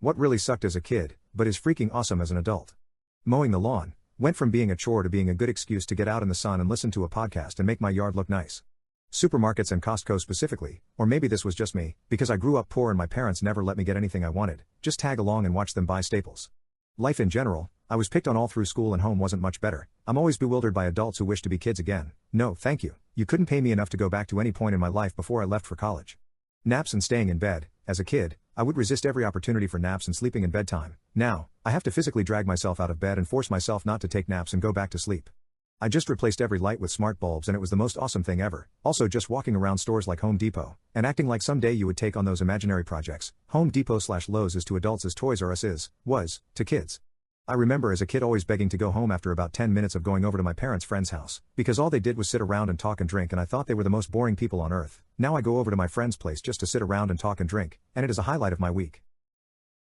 What really sucked as a kid, but is freaking awesome as an adult. Mowing the lawn went from being a chore to being a good excuse to get out in the sun and listen to a podcast and make my yard look nice. Supermarkets and Costco specifically, or maybe this was just me, because I grew up poor and my parents never let me get anything I wanted, just tag along and watch them buy staples. Life in general, I was picked on all through school and home wasn't much better. I'm always bewildered by adults who wish to be kids again. No, thank you. You couldn't pay me enough to go back to any point in my life before I left for college. Naps and staying in bed. As a kid, I would resist every opportunity for naps and sleeping in bedtime. Now, I have to physically drag myself out of bed and force myself not to take naps and go back to sleep. I just replaced every light with smart bulbs and it was the most awesome thing ever. Also just walking around stores like Home Depot, and acting like someday you would take on those imaginary projects. Home Depot/Lowe's is to adults as Toys R Us was to kids. I remember as a kid always begging to go home after about 10 minutes of going over to my parents' friend's house, because all they did was sit around and talk and drink and I thought they were the most boring people on earth. Now I go over to my friend's place just to sit around and talk and drink, and it is a highlight of my week.